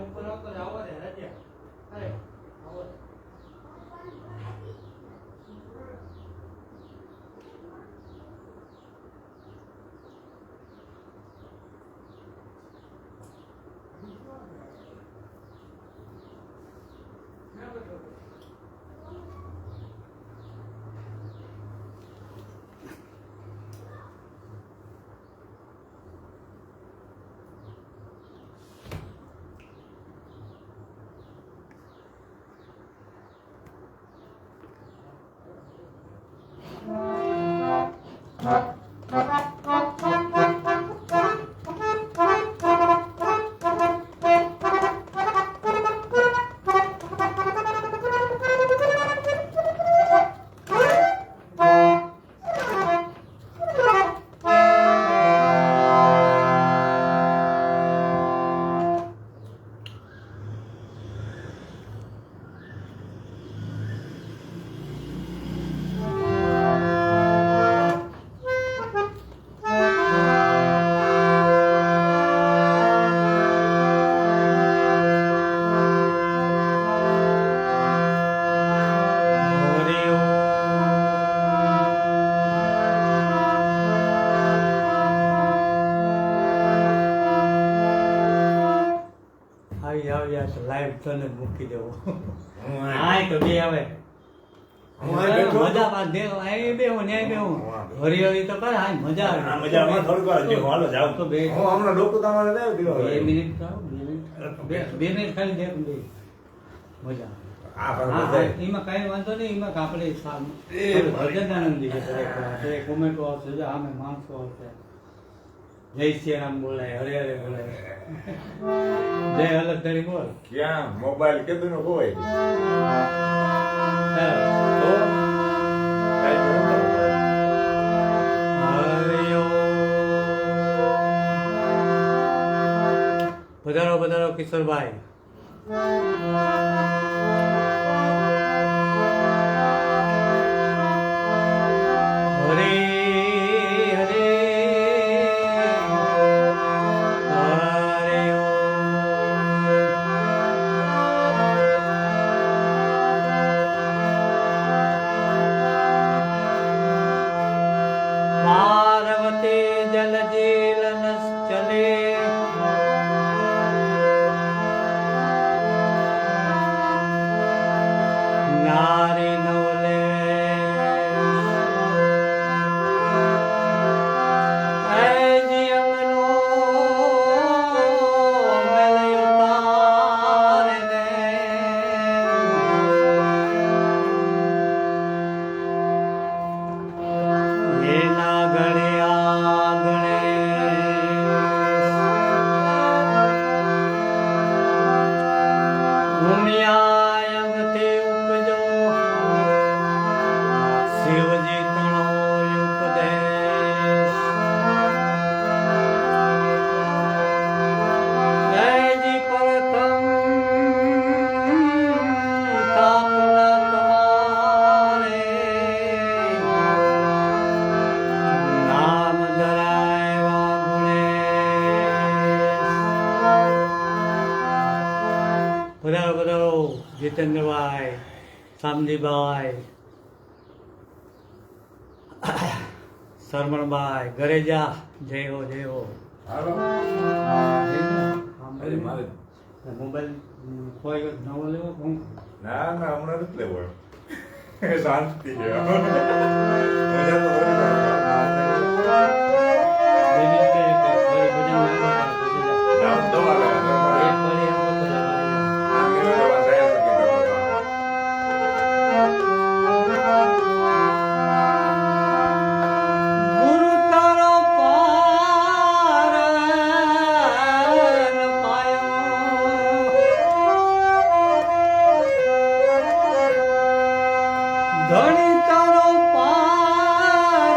ઉપર આવતો આવો ને રજા અરે આવો લાઈવ તને મૂકી દેવો હાય તો બે આવે મજા પાસ દે અહીં બે હું ન્યાય બે હું હરિહરી તો કરે હાય મજા આવે મજા આવે થોડીક વાર જો હાલો જાવ તો બે હું હમણાં ડોકું તમારે દે દીધો 2 મિનિટ થાવ 2 મિનિટ ખાલી દે બે મજા હા એમાં કઈ વાંધો નહીં એમાં આપણે ભજન આનંદી છે કોમેન્ટો આવશે આમે માણસો આવશે જય શ્રી રામ બોલાય હરે હરે બોલાય જય અલગ ધરી બોલ ક્યાં મોબાઈલ કીધું ને કોઈ પધારો પધારો કિશોરભાઈ પધારો પધારો જીતેન્દ્રભાઈ શામજીભાઈ શરમણભાઈ ગરેજા જય હો જય હો મોબાઈલ કોઈ નવો લેવો હું ના ના હમણાં નથી લેવો શાંતિ છે મજા તો ધણી તારો પાર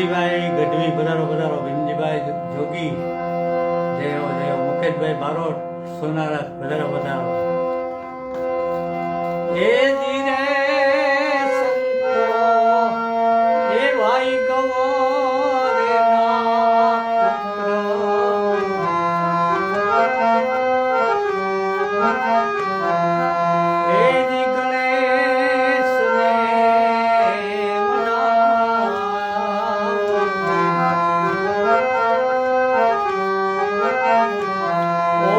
નરસિંહભાઈ ગઢવી પધારો પધારો, ભીમજીભાઈ જોગી જય હો જય હો, મુકેશભાઈ બારોટ સોનારા પધારો પધારો. એ ધીરે સંતો એ ભાઈ ગવરેના પુત્ર એ જી ગણેશને મનાવો. ઓ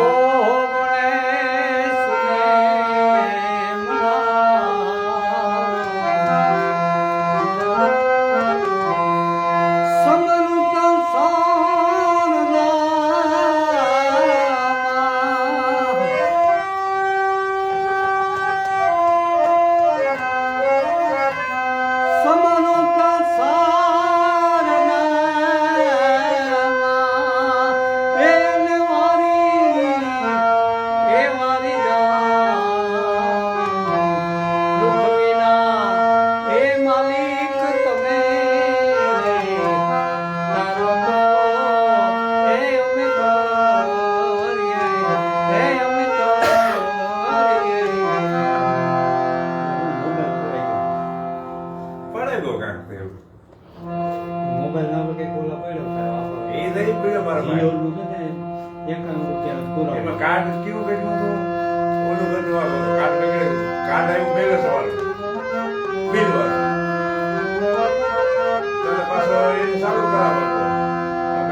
પડેલો કાંઈક તો એવું. મોબાઈલ ના વગર કોલા પડ્યો એ નહીં પડ્યો મારા ભાઈ. જીઓનું છે ને 91 રૂપિયા પૂરો. એમાં કાર્ડ કેવું કર્યું હતું? ઓલું બધું આ કાર્ડ બગડ્યું. કાર્ડ આવ્યું પહેલો સવાલ. બિલ વાળું. ત્યારે પાછો એને ચાલુ કરાવવાનું.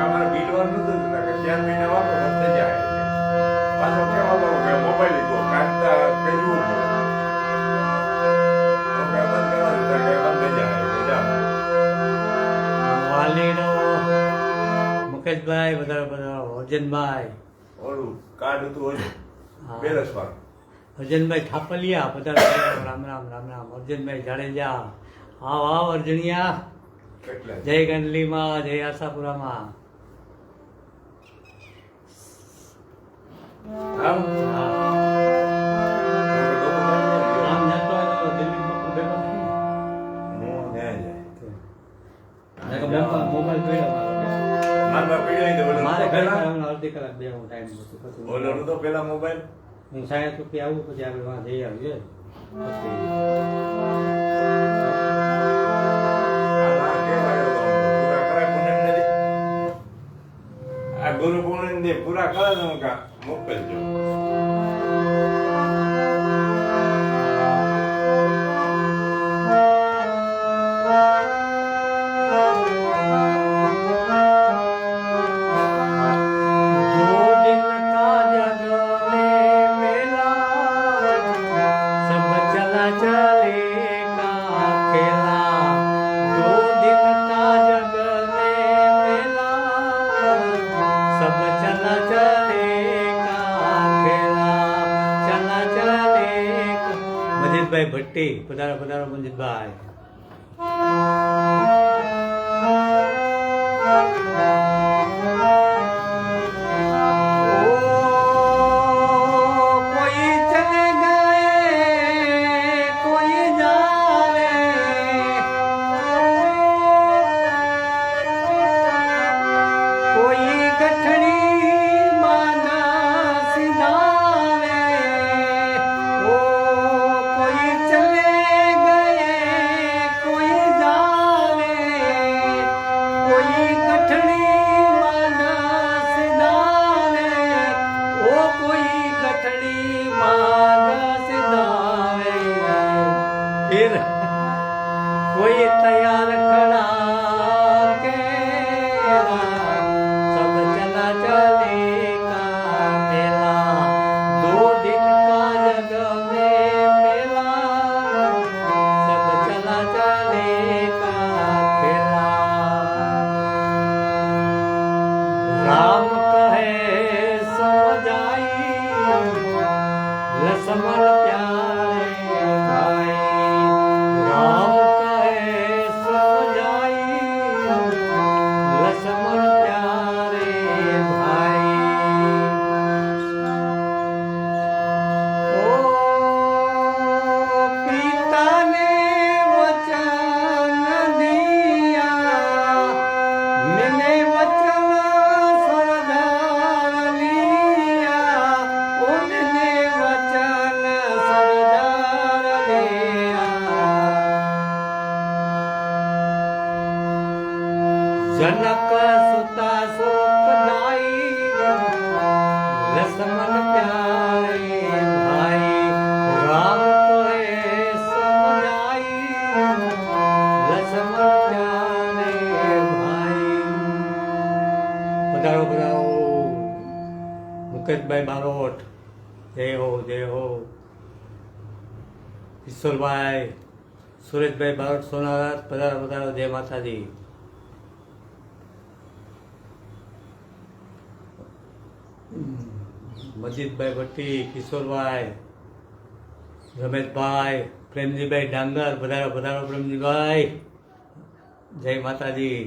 અમારે બિલ વાળું નતું થતું કે 4 મહિના વાપરો વધે જાય. પાછો કેવા હતો કે મોબાઈલ લીધો કાર્ડ કર્યું. વાલીનો મુકેશભાઈ બધા બધા અર્જનભાઈ ઓલું કાર્ડ હતું ઓલું હા. બેલેન્સ વાળું. અર્જનભાઈ થાપલિયા બધા રામ રામ રામ રામ. અર્જનભાઈ જાડેજા આવ આવ અર્જણિયા. કેટલા જય ગંડલીમાં જય આશાપુરામાં. આમ હા. આમ જતો હોય તો દિલ્હીમાં તો ભેગો થાય ને. હું ત્યાં જાય. મોબાઈલ પડ્યો મારા બાપ પીડ્યો તો ઓલો મારે તો ઘરે પહેલા આવવાનો અડધી કલાક બે હું ટાઈમ હતો પછી ઓલો તો પેલા મોબાઈલ હું 60 રૂપિયા આવું પછી આપણે વાં જઈ આવીએ પછી આ કેવાય તો પૂરા કરે પૂનમ ને આ ગુરુ પૂનમ ને પૂરા કરે તો કા મોકલજો. મજીદભાઈ ભટ્ટી પધારો પધારો મજીદભાઈ. फिर कोई तैयार खड़ा केला सब चला चलेगा मेला 2 दिन का जग में मेला सब चला चलेगा खेला જનક સુતા સુખદાઈ રસમન પ્યારે ભાઈ રામ કહે સમજાઈ રસમન પ્યારે ભાઈ. પધારો પધારો મુકેશભાઈ બારોટ, જય હો જય હો. કિશોરભાઈ સુરેશભાઈ બારોટ સોનારાત, પધારો પધારો, જય માતાજી. મજીદભાઈ ભટ્ટી, કિશોરભાઈ, રમેશભાઈ, પ્રેમજીભાઈ ડાંગર, પધારો પધારો પ્રેમજીભાઈ, જય માતાજી.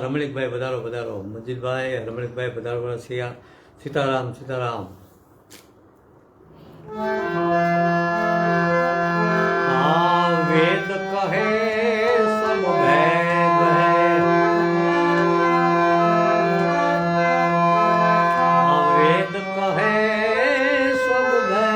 રમણીકભાઈ પધારો પધારો, મજીદભાઈ, રમણીકભાઈ પધારો, સીતારામ સીતારામ. આ વેદ કહે સબ ભેદ હૈ, આ વેદ કહે સબ ભેદ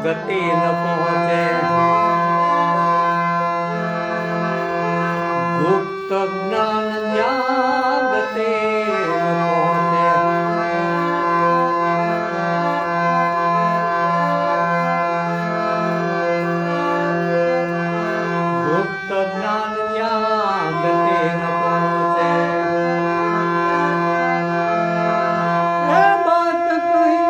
ગતિ ન પહોંચે, ગુપ્ત જ્ઞાન જ્યાં ગતિ ન પહોંચે, ગુપ્ત જ્ઞાન જ્યાં ગતિ ન પહોંચે. એ બાત કહી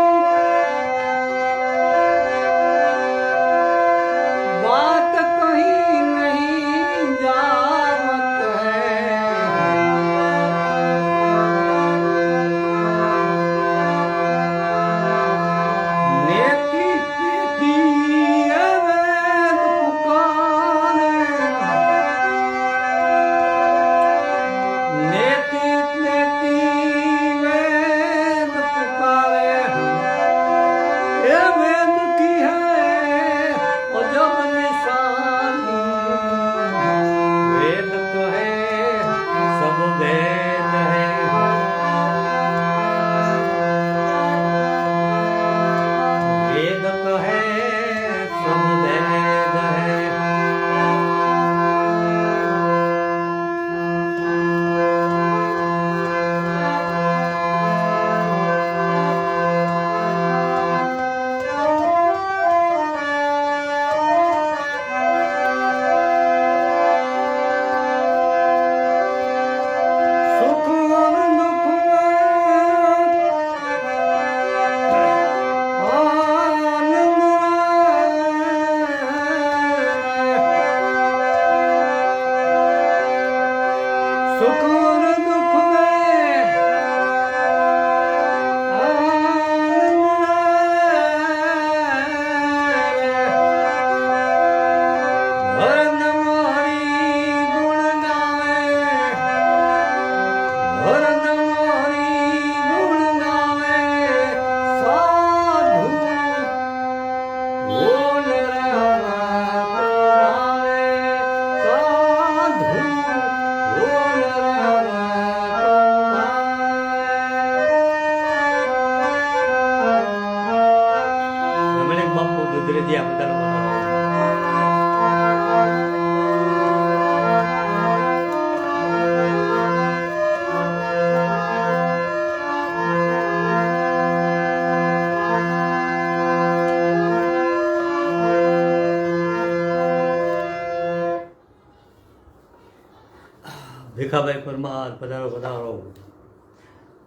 ભીખાભાઈ પરમાર પધારો પધારો.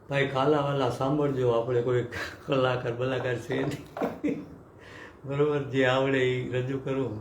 ભાઈ ખાલા વાલા સાંભળજો, આપણે કોઈ કલાકાર બલાકાર છે નહીં. બરોબર, જે આવડે એ રજૂ કરું.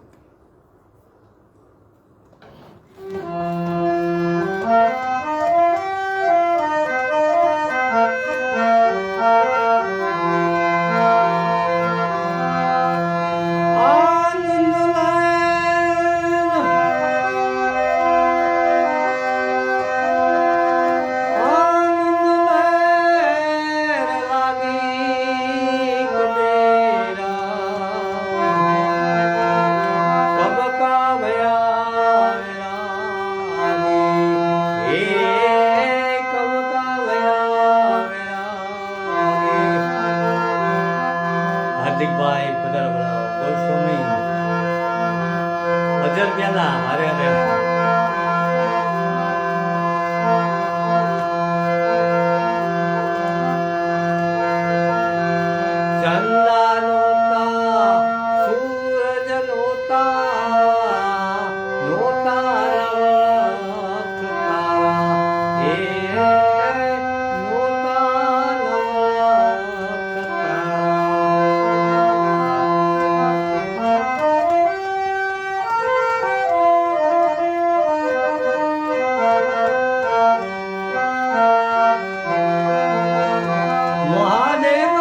હાર્દિકભાઈ પધારો પધારો. ગોસ્વામી હજાર પ્યાલા અરે અરે. ચંદા નોતા સૂરજ નોતા નોતા લખ તારા એ નોતા લખ महादेव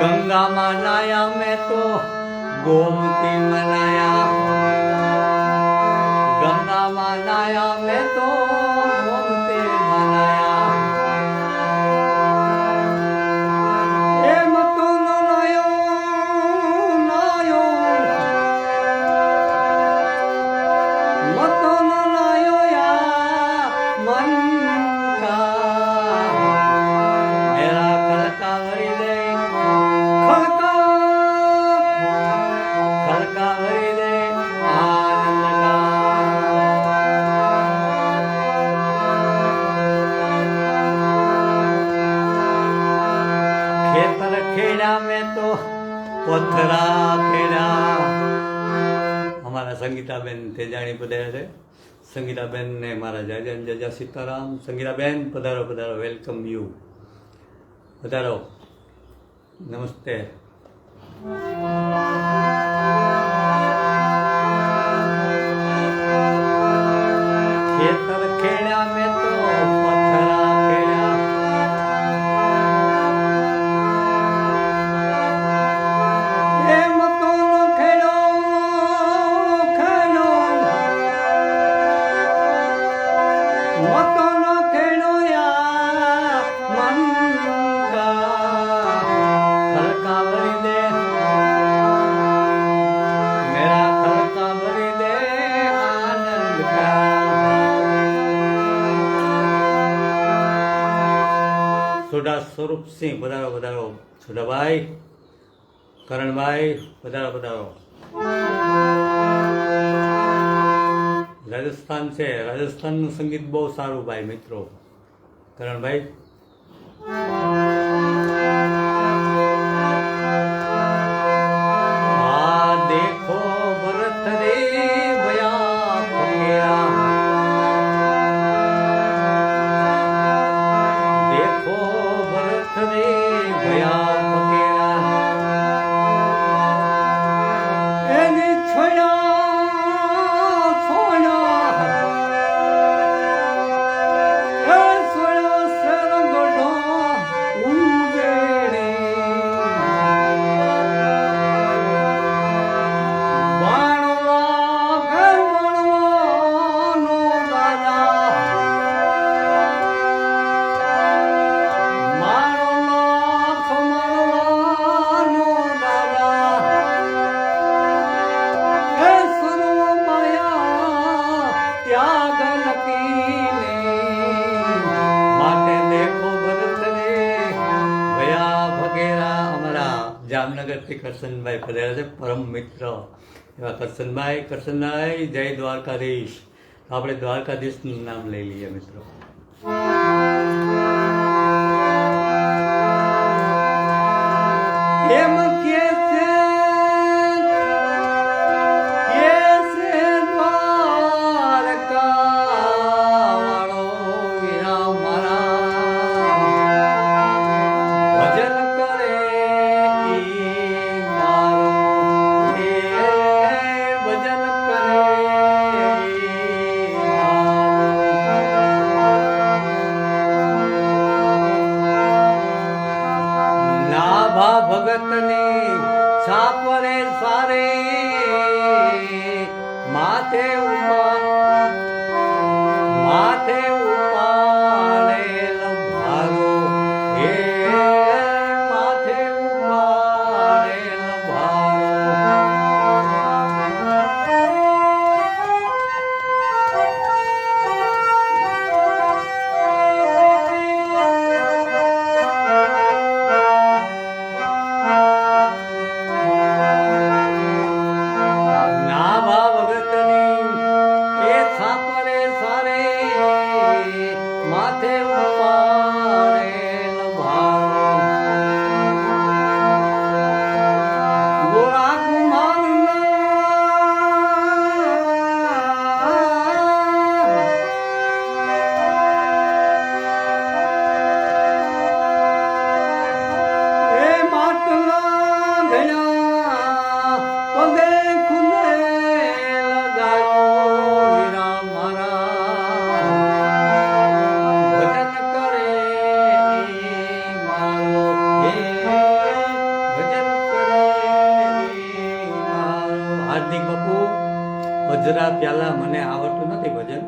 गंगा मनाया मैं तो गोमती मनाया, गंगा मनाया मैं तो गोमती मनाया। ए मतो नायो नायो मतो नायो या मन का मेरा खलका भरी दे खलका खलका भरी दे आनंद का। ખેડા મેં તો પથરા ખેડા. અમારા સંગીતાબેન તેજાણી પધાર્યા છે. સંગીતાબેન ને મારા જય સીતારામ. સંગીતાબેન પધારો પધારો, વેલકમ યુ, પધારો, નમસ્તે. ખેતર ખેડ્યા મેં તો પથરા ખેડ્યા. સોઢા સ્વરૂપસિંહ પધારો પધારો. સોઢાભાઈ, કરણભાઈ પધારો પધારો. રાજસ્થાન છે, રાજસ્થાનનું સંગીત બહુ સારું ભાઈ મિત્રો. કરણભાઈ આ દેખો ભરત રે ભયા ફકીરા. દેખો ભરત રે ભયા ફકીરા. એની છોયા છોયા એ છોયા સરગડો ઉજેડે. બાણવા ઘરવાનો દાદા જામનગરથી કરશનભાઈ પધાર્યા છે, પરમ મિત્ર એવા કરશનભાઈ જય દ્વારકાધીશ. આપણે દ્વારકાધીશનું નામ લઈ લઈએ મિત્રો. એમ કે છે દ્વારકાવાળો વીરા મારા ભજન કરે ઈ મારો, એ ભજન કરે ઈ મારો. નાભા ભગતની છાપરે સારે માથે ઉપાડેલ ભારો, હે માથે ઉપાડેલ ભારો. નાભા ભગતની એ છાપરે સારે માથે ઉપાડેલ ભારો. ગોરા કુમારના એ માટલા ઘણા પગે ખુદે લગાયો વીરા મારા ભજન કરે ઈ મારો, હે ભજન કરે ઈ મારો. હાર્દિક બાપુ ભજરા પ્યાલા મને આવડતું નથી ભજન,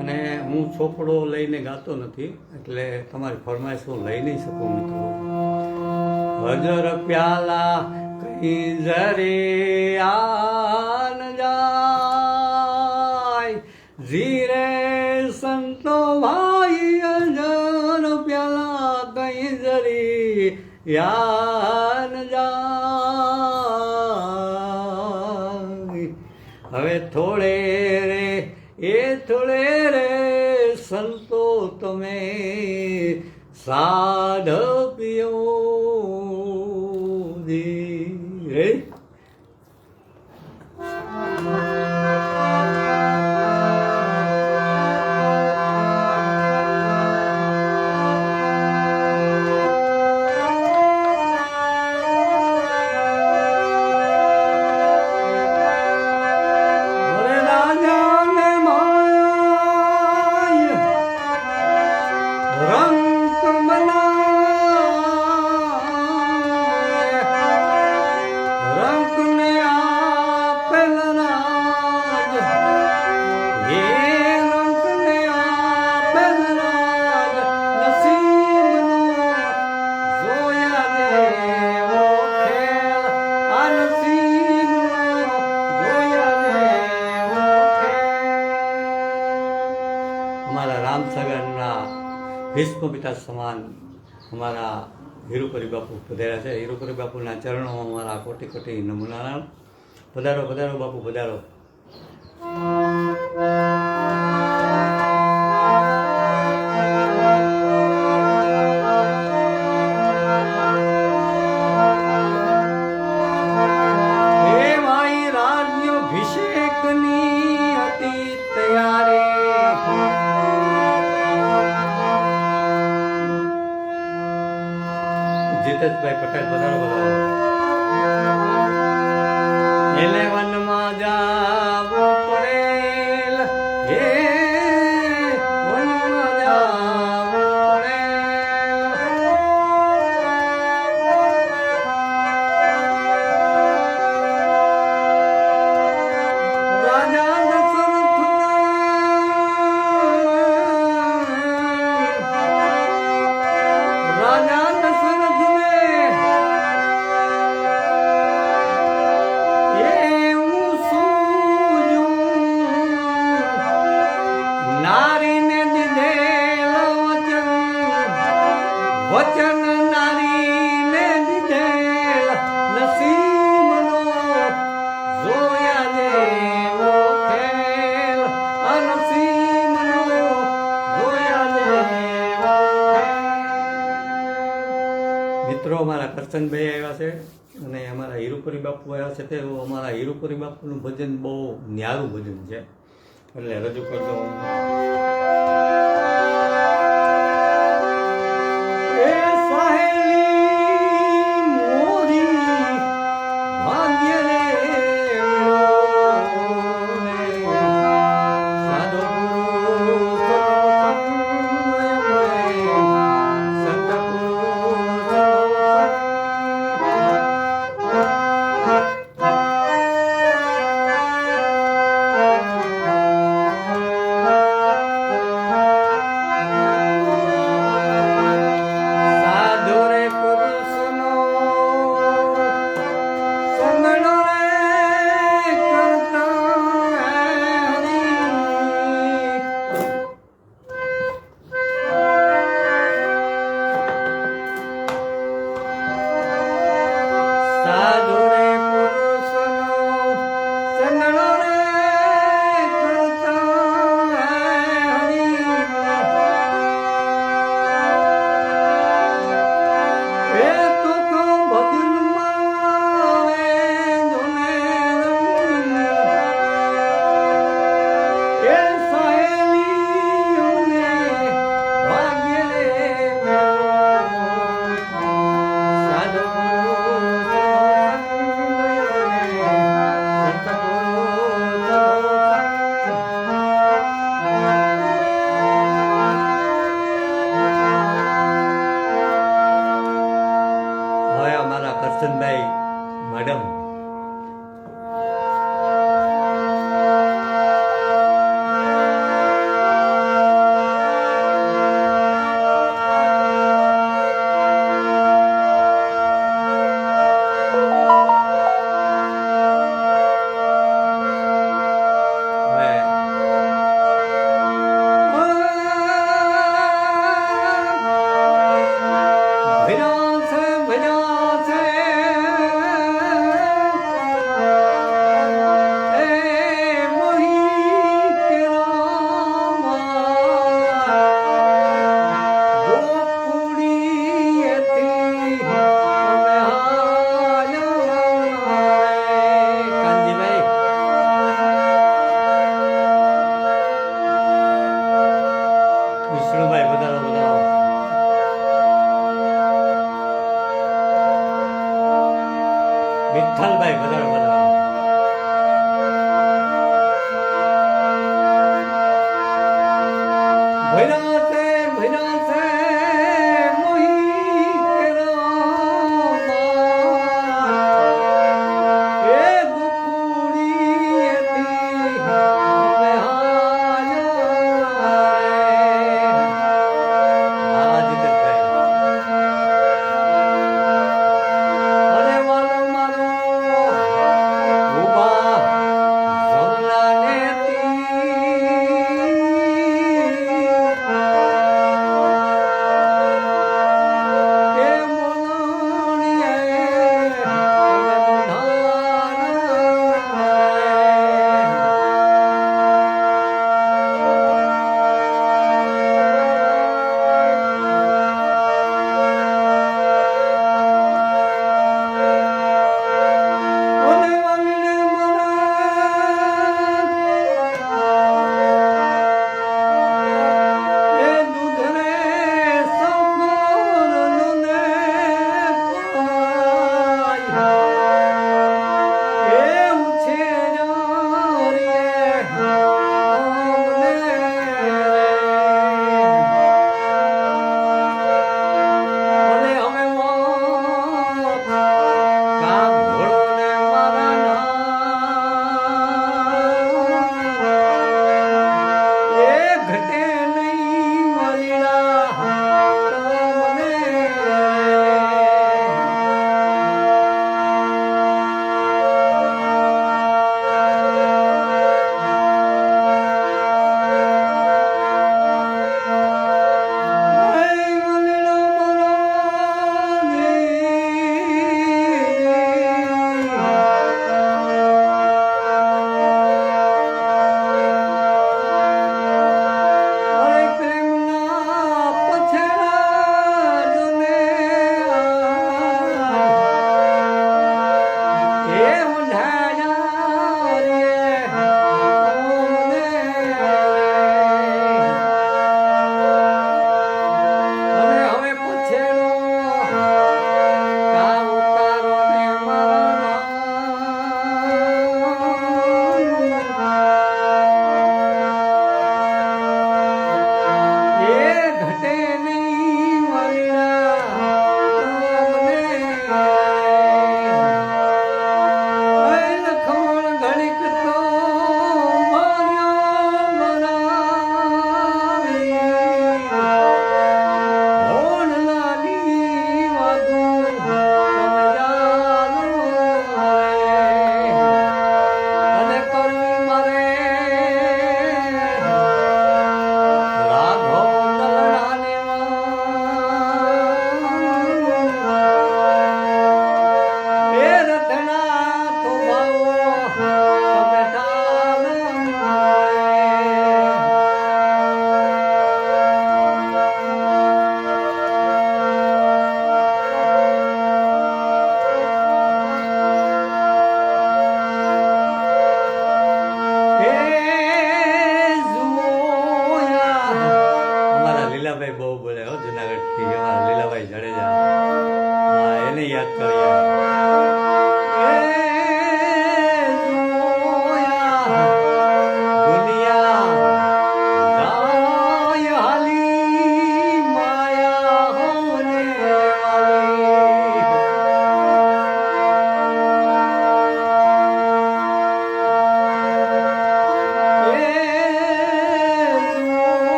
અને હું છોકડો લઈને ગાતો નથી, એટલે તમારી ફરમાઈશ હું લઈ નહીં શકું મિત્રો. હજર પ્યાલા કઈ જરે આન જાય, ધીરે સંતો ભાઈ હજર પ્યાલા કઈ જરી યાન જાય. હવે થોડે રે એ થોડે રે સંતો તમે સાધ પિયો. દી રે ભીષ્મ પિતા સમાન અમારા હીરુપરી બાપુ પધાર્યા છે. હીરુપરી બાપુના ચરણોમાં અમારા કોટી કોટી નમૂના. પધારો પધારો બાપુ પધારો. જીતેશભાઈ પટેલ પધારો પધારો. એને વનમાં જાવું પડેલ, હે વનમાં જાવું પડેલ. રાજા વચન નારીને દીધેલ નસીબનો જોયા જેવો ખેલ. નસીબનો જોયા જેવો ખેલ. મિત્રો અમારા કરશનભાઈ આવ્યા છે અને અમારા હીરુપરી બાપુ આવ્યા છે. તે અમારા હીરુપરી બાપુનું ભજન બહુ ન્યારું ભજન છે એટલે રજૂ કરજો. પધારો પધારો. વિઠ્ઠલભાઈ પધારો પધારો. ભૈરા છે મોહી કેરો માર. એ ગોકુળી એથી અમે હાલ્યા રે. આ જીતેશભાઈ. અરે વાલો મારો ઉભા જમલાને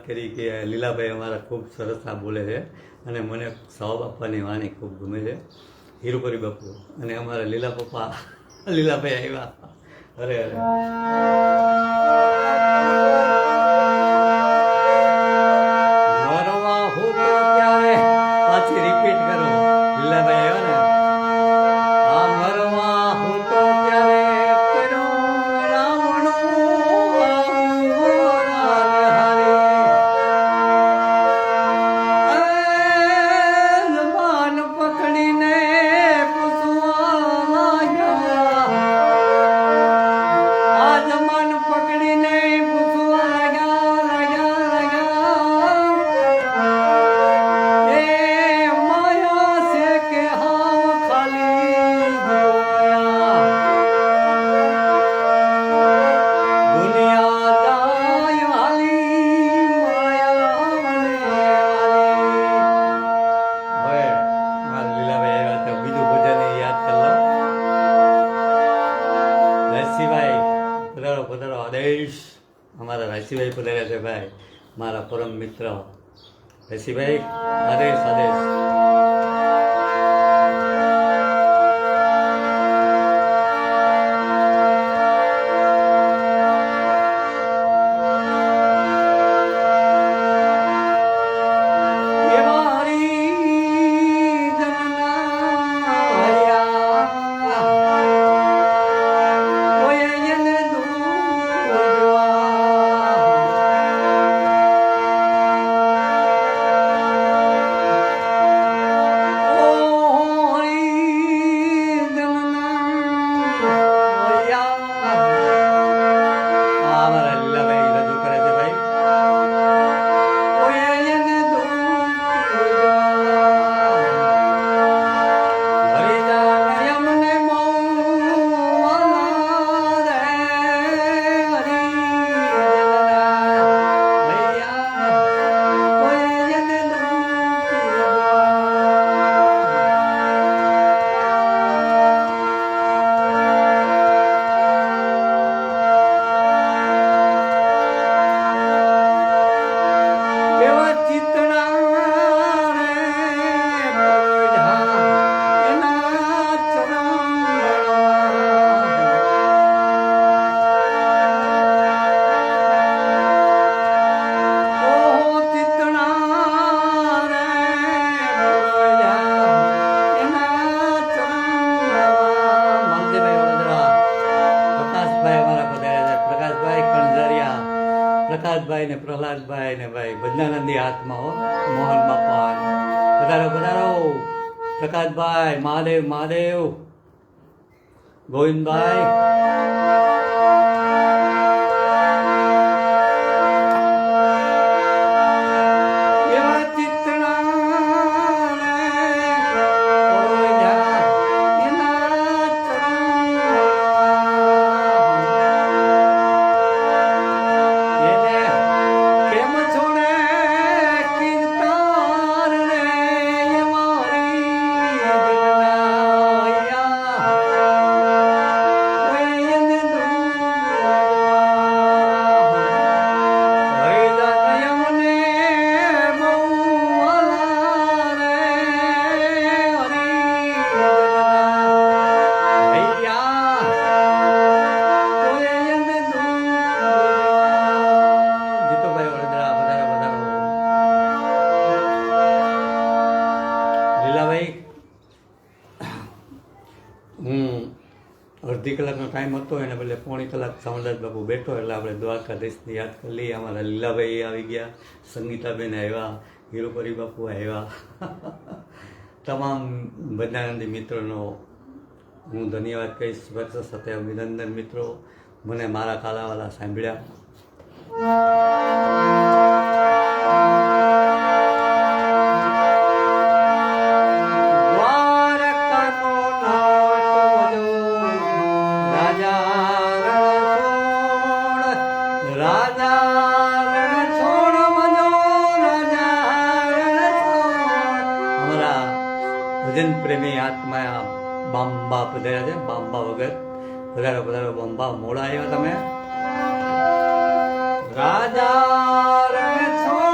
કરી કે લીલાભાઈ અમારા ખૂબ સરસ આ બોલે છે અને મને સવાબ આપવાની વાણી ખૂબ ગમે છે. હીરુપરી બાપુ અને અમારા લીલા પપ્પા લીલાભાઈ આવ્યા. અરે અરે મરવા હું તો ત્યારે પાછી રિપીટ કરો. લીલાભાઈ આવ્યા ને આ મરવા હું તો ત્યારે કર્યો રાવણો જબાન પકડીને પૂછવા લાગ્યા. આ જબાન પકડીને પૂછવા લાગ્યા. એ માયા છે કે હાવ ખાલી જોયા. દુનિયા જાય હાલી માયાને વાલી. હવે મારા લીલાભાઈ આવ્યા તો બીજું ભજન યાદ કરી લો. રાશિભાઈ પધારો પધારો. આદેશ અમારા રાશિભાઈ પધાર્યા છે ભાઈ, મારા પરમ મિત્ર રાશિભાઈ. આદેશ આદેશ. એ મારી જનનાયા ઓય એને દૂરવા. ઓય જનનાયા. આ મારા લીલાભાઈ રજૂ કરે છે ભાઈ. ઓય એને દૂરવા. હરી જાણે અમને બહુ વાલા રે. હરી જનનાયા. ઓય એને દૂરવા. એવા ચિતણા રે બોઢા એના ચરણમાં. ઓહો ચિતણા રે બોઢા એના ચરણમાં. માલતીભાઈ વડોદરા. પ્રકાશભાઈ અમારા પધાર્યા છે. પ્રકાશભાઈ કણઝરિયા. પ્રકાશભાઈ ને પ્રહલાદભાઈ ને ભાઈ બધાનંદી આત્મા હો. મોહન બાપા પધારો પધારો. પ્રકાશભાઈ મહાદેવ મહાદેવ. ગોવિંદભાઈ એવા ચિતણા રે બોઢા એના ચરણમાં. એને કેમ છોડે કીર્તાર રે એ મારી જનનાયા. ઓય એને દૂરવા. હરી જાણે અમને બહુ વાલા રે. હરી જનનાયા. ઓય એને દૂરવા. જીતુભાઈ વડોદરા પધારો પધારો. લીલાભાઈ અડધી કલાકનો ટાઈમ હતો એને બદલે પોણી કલાક સામરદાસ બાપુ બેઠો એટલે આપણે દ્વારકાધીશને યાદ કરી લઈએ. અમારા લીલાભાઈ આવી ગયા, સંગીતાબેન આવ્યા, હીરુપરી બાપુ આવ્યા. તમામ બધાનંદી મિત્રોનો હું ધન્યવાદ કહીશ. વર્ષ સાથે અભિનંદન મિત્રો. મને મારા કાલાવાલા સાંભળ્યા. દ્વારકાનો નાટ વજો રાજા રણછોડ. રાજા રણછોડ વજો રાજા રણછોડ. અમારા ભજન પ્રેમી આત્મા બાંબા પધાર્યા છે. બાંબા વગર પધારો પધારો. બાંબા મોડા આવ્યા તમે. રાજા રણછોડ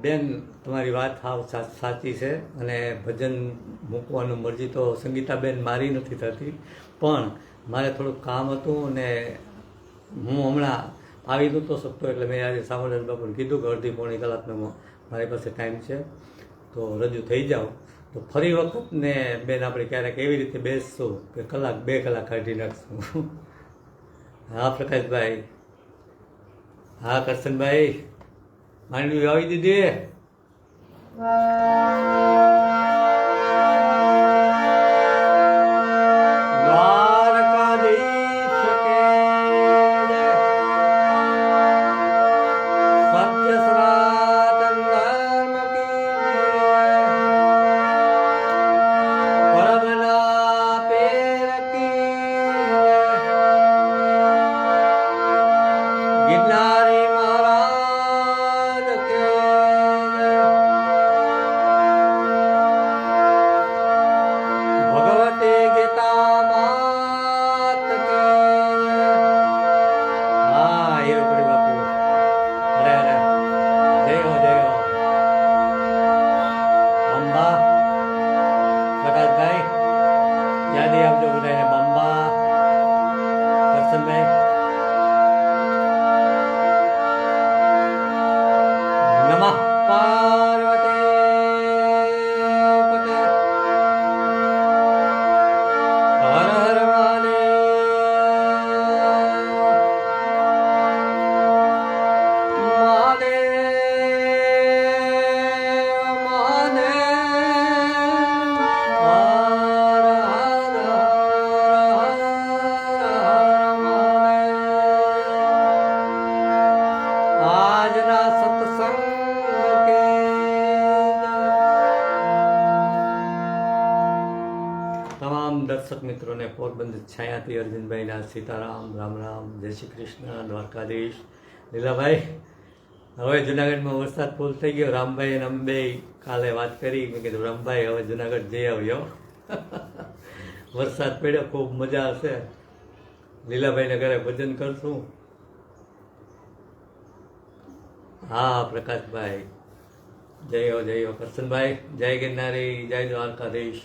બેન તમારી વાત સાવ સાચી છે અને ભજન મૂકવાનું મરજી તો સંગીતાબેન મારી નથી થતી, પણ મારે થોડુંક કામ હતું અને હું હમણાં આવી નહોતો શકતો એટલે મેં આજે સામરદાસ બાપુને કીધું કે અડધી પોણી કલાકનો મારી પાસે ટાઈમ છે તો રજૂ થઈ જાઓ. તો ફરી વખત ને બેન આપણે ક્યારેક એવી રીતે બેસશું કે કલાક 2 કલાક કાઢી નાખશું. હા પ્રકાશભાઈ, હા કરશનભાઈ, માંડવી આવી દીધી. દ્વારકાધીશ કે જય. સત્ય સનાતન ધર્મ કી જય. પરમના પેર કી જય. ગિરનારી મહારાજ કે જય. ભગવતી ગીતા માત કી જય. હા હીરોપરી બાપુ, અરે અરે, જય હો જય હો. બંબા પ્રકાશભાઈ, યાદી આપજો બધાને. બંબા કરશનભાઈ, નમઃ પાર્વતી પતે. હર હર આજના સત્સંગ કે તમામ દર્શક મિત્રોને પોરબંદર છાયાથી અર્જુનભાઈના સીતારામ, રામ રામ, જય શ્રી કૃષ્ણ, દ્વારકાધીશ. લીલાભાઈ, હવે જુનાગઢમાં વરસાદ ફૂલ થઈ ગયો. રામભાઈ અને અંબે કાલે વાત કરી, મેં કીધું રામભાઈ હવે જુનાગઢ જઈ આવ્યો. વરસાદ પડ્યો, ખૂબ મજા હશે. લીલાભાઈને ઘરે ભજન કરશું. હા પ્રકાશભાઈ, જય હો જય હો. કરશનભાઈ, જય ગિરનારી, જય દ્વારકાધીશ.